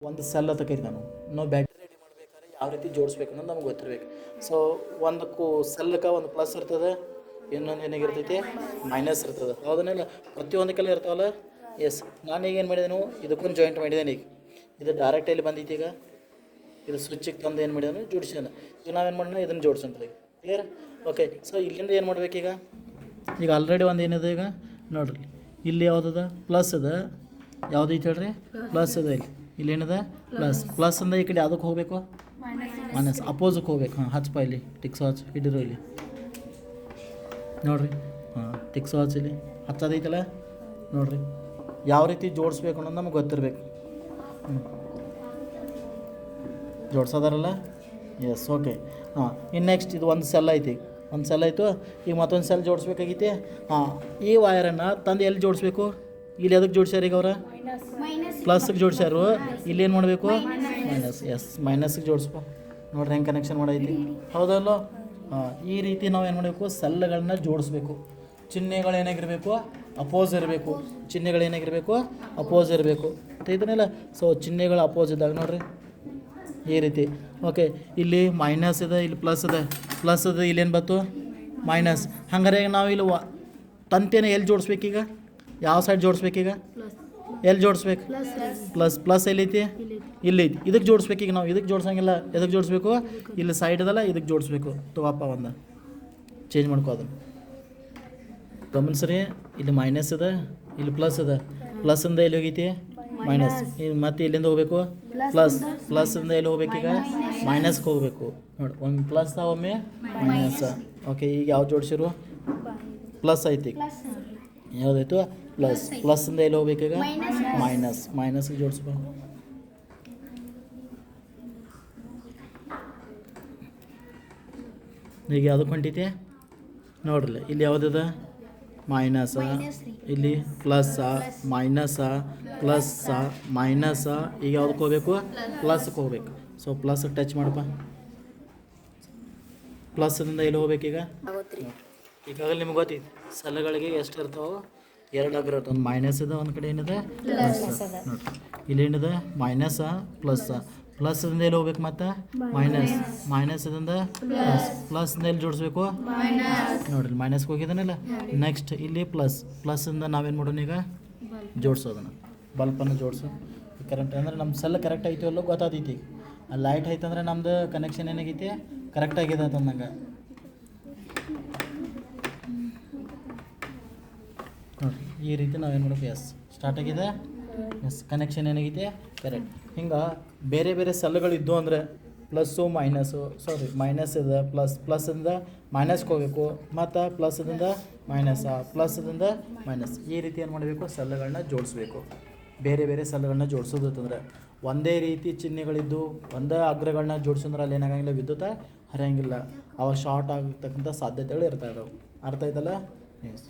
ಒಂದು ಸೆಲ್ ಅಂತ ಕರಿತೀವಿ ನಾವು ಬ್ಯಾಟ್ರಿ ರೆಡಿ ಮಾಡ್ಬೇಕಾದ್ರೆ ಯಾವ ರೀತಿ ಜೋಡಿಸ್ಬೇಕು ಅನ್ನೋದು ನಮ್ಗೆ ಗೊತ್ತಿರ್ಬೇಕು. ಸೊ ಒಂದಕ್ಕೂ ಸೆಲ್ಲಕ್ಕೆ ಒಂದು ಪ್ಲಸ್ ಇರ್ತದೆ, ಇನ್ನೊಂದು ಏನಾಗಿರ್ತೈತಿ ಮೈನಸ್ ಇರ್ತದೆ. ಹೌದನ್ನೆಲ್ಲ ಪ್ರತಿಯೊಂದಕ್ಕೆಲ್ಲ ಇರ್ತಾವಲ್ಲ. ಎಸ್, ನಾನೀಗ ಏನು ಮಾಡಿದೆನು, ಇದಕ್ಕೊಂದು ಜಾಯಿಂಟ್ ಮಾಡಿದ್ದೇನೆ. ಈಗ ಇದು ಡೈರೆಕ್ಟ್ ಇಲ್ಲಿ ಬಂದೈತಿ. ಈಗ ಇದು ಸ್ವಿಚ್ಚಿಗೆ ತಂದು ಏನು ಮಾಡಿದಾನು, ಜೋಡಿಸ್ಯಾನ. ಈಗ ನಾವೇನು ಮಾಡೋಣ, ಇದನ್ನು ಜೋಡಿಸಂತೀವಿ. ಕ್ಲಿಯರ್? ಓಕೆ. ಸೊ ಇಲ್ಲಿಂದ ಏನು ಮಾಡ್ಬೇಕೀಗ, ಈಗ ಆಲ್ರೆಡಿ ಒಂದು ಏನಿದೆ ಈಗ ನೋಡ್ರಿ, ಇಲ್ಲಿ ಯಾವುದದ ಪ್ಲಸ್ ಅದ, ಯಾವುದೈತೆ ಹೇಳ್ರಿ ಪ್ಲಸ್ ಅದ. ಇಲ್ಲಿ ಏನದ ಪ್ಲಸ್ ಅಂದ ಈ ಕಡೆ ಯಾವುದಕ್ಕೆ ಹೋಗಬೇಕು, ಮೈನಸ್ ಅಪೋಸಿಗೆ ಹೋಗ್ಬೇಕು. ಹಾಂ, ಹಚ್ಚಪ್ಪ ಇಲ್ಲಿ ಟಿಕ್ಸ್ ಹಚ್ಚ, ಹಿಡಿರು ಇಲ್ಲಿ ನೋಡಿರಿ. ಹಾಂ, ಟಿಕ್ಸ್ ಹಚ್ಚ ಇಲ್ಲಿ ಹಚ್ಚೋದೈತಲ್ಲ ನೋಡಿರಿ. ಯಾವ ರೀತಿ ಜೋಡಿಸ್ಬೇಕು ಅನ್ನೋದು ನಮಗೆ ಗೊತ್ತಿರಬೇಕು. ಜೋಡ್ಸೋದಾರಲ್ಲ. Yes, okay. ಹಾಂ, ಇನ್ನು ನೆಕ್ಸ್ಟ್ ಇದು ಒಂದು ಸೆಲ್ ಐತಿ, ಒಂದು ಸೆಲ್ ಆಯಿತು. ಈಗ ಮತ್ತೊಂದು ಸೆಲ್ ಜೋಡಿಸ್ಬೇಕಾಗೈತಿ. ಹಾಂ, ಈ ವಯರನ್ನು ತಂದು ಎಲ್ಲಿ ಜೋಡಿಸ್ಬೇಕು, ಇಲ್ಲಿ ಅದಕ್ಕೆ ಜೋಡಿಸ್ಯಾರ ಈಗ ಅವ್ರ ಪ್ಲಸ್ಗೆ ಜೋಡಿಸ್ಯಾರು. ಇಲ್ಲಿ ಏನು ಮಾಡಬೇಕು, ಮೈನಸ್. ಎಸ್, ಮೈನಸ್ಗೆ ಜೋಡಿಸ್ಕೊ. ನೋಡ್ರಿ ಹೆಂಗೆ ಕನೆಕ್ಷನ್ ಮಾಡೈತಿ, ಹೌದಲ್ಲ? ಹಾಂ, ಈ ರೀತಿ ನಾವು ಏನು ಮಾಡಬೇಕು, ಸೆಲ್ಗಳನ್ನ ಜೋಡಿಸ್ಬೇಕು. ಚಿಹ್ನೆಗಳು ಏನಾಗಿರಬೇಕು, ಅಪೋಸ್ ಇರಬೇಕು. ಚಿಹ್ನೆಗಳು ಏನಾಗಿರಬೇಕು, ಅಪೋಸ್ ಇರಬೇಕು. ಮತ್ತು ಇದನ್ನೆಲ್ಲ ಸೊ ಚಿಹ್ನೆಗಳು ಅಪೋಸ್ ಇದ್ದಾಗ ನೋಡಿರಿ ಈ ರೀತಿ. ಓಕೆ, ಇಲ್ಲಿ ಮೈನಸ್ ಇದೆ, ಇಲ್ಲಿ ಪ್ಲಸ್ ಇದೆ, ಪ್ಲಸ್ ಇದೆ, ಇಲ್ಲೇನು ಬಂತು ಮೈನಸ್. ಹಂಗಾರೆ ನಾವು ಇಲ್ಲಿ ತಂತಿಯನ್ನು ಎಲ್ಲಿ ಜೋಡಿಸ್ಬೇಕೀಗ, ಯಾವ ಸೈಡ್ ಜೋಡಿಸ್ಬೇಕೀಗ, ಎಲ್ಲಿ ಜೋಡಿಸ್ಬೇಕು, ಪ್ಲಸ್ ಎಲ್ಲೈತಿ, ಇಲ್ಲೈತಿ. ಇದಕ್ಕೆ ಜೋಡಿಸ್ಬೇಕೀಗ ನಾವು. ಇದಕ್ಕೆ ಜೋಡ್ಸಂಗಿಲ್ಲ, ಎದಕ್ಕೆ ಜೋಡಿಸ್ಬೇಕು, ಇಲ್ಲಿ ಸೈಡ್ ಇದಲ್ಲ ಇದಕ್ಕೆ ಜೋಡಿಸ್ಬೇಕು. ತಗೋಪ್ಪ ಒಂದು ಚೇಂಜ್ ಮಾಡ್ಕೋ ಅದನ್ನು. ಗಮನಿಸ್ರಿ, ಇಲ್ಲಿ ಮೈನಸ್ ಇದೆ, ಇಲ್ಲಿ ಪ್ಲಸ್ ಇದೆ. ಪ್ಲಸ್ಸಿಂದ ಎಲ್ಲಿ ಹೋಗೈತಿ ಮೈನಸ್. ಮತ್ತೆ ಇಲ್ಲಿಂದ ಹೋಗಬೇಕು ಪ್ಲಸ್ಸಿಂದ ಎಲ್ಲಿ ಹೋಗ್ಬೇಕೀಗ, ಮೈನಸ್ಗೆ ಹೋಗಬೇಕು. ನೋಡಿ, ಒಮ್ಮೆ ಪ್ಲಸ್ ಒಮ್ಮೆ ಮೈನಸ್. ಓಕೆ, ಈಗ ಯಾವ್ದು ಜೋಡಿಸಿರು, ಪ್ಲಸ್ ಐತಿ. ಯಾವುದಾಯ್ತು ಪ್ಲಸ್ಸಿಂದ ಎಲ್ಲಿ ಹೋಗ್ಬೇಕೀಗ, ಮೈನಸ್ಗೆ ಜೋಡಿಸ್ಬೇಕು. ಈಗ ಯಾವುದಕ್ಕೆ ಹೊಂಟೈತಿ ನೋಡ್ರಲ್ಲ, ಇಲ್ಲಿ ಯಾವುದದ ಮೈನಸ, ಇಲ್ಲಿ ಪ್ಲಸ್ಸ, ಮೈನಸ. ಈಗ ಯಾವುದಕ್ಕೆ ಹೋಗ್ಬೇಕು, ಪ್ಲಸ್ಗೆ ಹೋಗ್ಬೇಕು. ಸೊ ಪ್ಲಸ್ಗೆ ಟಚ್ ಮಾಡಪ್ಪ. ಪ್ಲಸ್ದಿಂದ ಎಲ್ಲಿ ಹೋಗ್ಬೇಕೀಗ, ಈಗಾಗಲೇ ನಿಮ್ಗೆ ಗೊತ್ತೈತಿ ಸೆಲ್ಗಳಿಗೆ ಎಷ್ಟು ಇರ್ತಾವೆ, 2 ಅಗ್ರ ಇರ್ತವೆ. ಒಂದು ಮೈನಸ್ ಇದೆ, ಒಂದು ಕಡೆ ಏನಿದೆ ಪ್ಲಸ್. ನೋಡಿರಿ, ಇಲ್ಲಿ ಏನಿದೆ ಮೈನಸ, ಪ್ಲಸ್ದಿಂದ ಎಲ್ಲಿ ಹೋಗ್ಬೇಕು, ಮತ್ತು ಮೈನಸ್ದಿಂದ ಪ್ಲಸ್ದಿಂದ ಎಲ್ಲಿ ಜೋಡಿಸ್ಬೇಕು ನೋಡಿರಿ, ಮೈನಸ್ಗೆ ಹೋಗಿದ್ದಾನಲ್ಲ. ನೆಕ್ಸ್ಟ್ ಇಲ್ಲಿ ಪ್ಲಸ್ಸಿಂದ ನಾವೇನು ಮಾಡೋಣ ಈಗ, ಜೋಡಿಸೋದನ್ನು ಬಲ್ಪನ್ನು ಜೋಡಿಸು. ಕರೆಕ್ಟ್ ಅಂದರೆ ನಮ್ಮ ಸೆಲ್ ಕರೆಕ್ಟ್ ಐತಿ ಅಲ್ಲೋ ಗೊತ್ತಾತೈತಿ. ಆ ಲೈಟ್ ಐತಂದ್ರೆ ನಮ್ಮದು ಕನೆಕ್ಷನ್ ಏನಾಗೈತಿ, ಕರೆಕ್ಟ್ ಆಗಿದೆ ಅಂತಂದಂಗೆ. ನೋಡಿರಿ, ಈ ರೀತಿ ನಾವೇನು ಮಾಡಬೇಕು. ಎಸ್, ಸ್ಟಾರ್ಟ್ ಆಗಿದೆ. ಎಸ್, ಕನೆಕ್ಷನ್ ಏನಾಗೈತಿ ಕರೆಕ್ಟ್. ಹಿಂಗೆ ಬೇರೆ ಬೇರೆ ಸೆಲ್ಗಳಿದ್ದು ಅಂದರೆ ಪ್ಲಸ್ಸು ಮೈನಸ್ಸು, ಮೈನಸ್ ಇದೆ, ಪ್ಲಸ್ಸಿಂದ ಮೈನಸ್ಗೆ ಹೋಗಬೇಕು, ಮತ್ತು ಪ್ಲಸ್ದಿಂದ ಮೈನಸ್. ಈ ರೀತಿ ಏನು ಮಾಡಬೇಕು, ಸೆಲ್ಗಳನ್ನ ಜೋಡಿಸ್ಬೇಕು. ಬೇರೆ ಬೇರೆ ಸೆಲ್ಗಳನ್ನ ಜೋಡಿಸೋದು ಅಂತಂದರೆ ಒಂದೇ ರೀತಿ ಚಿಹ್ನೆಗಳಿದ್ದು ಒಂದೇ ಅಗ್ರಗಳನ್ನ ಜೋಡಿಸಿದ್ರೆ ಅಲ್ಲಿ ಏನಾಗಂಗಿಲ್ಲ, ವಿದ್ಯುತ್ ಹರಿಯಂಗಿಲ್ಲ. ಅವಾಗ ಶಾರ್ಟ್ ಆಗತಕ್ಕಂಥ ಸಾಧ್ಯತೆಗಳು ಇರ್ತಾ ಇದ್ದಾವೆ. ಅರ್ಥ ಆಯ್ತಲ್ಲ? ಎಸ್.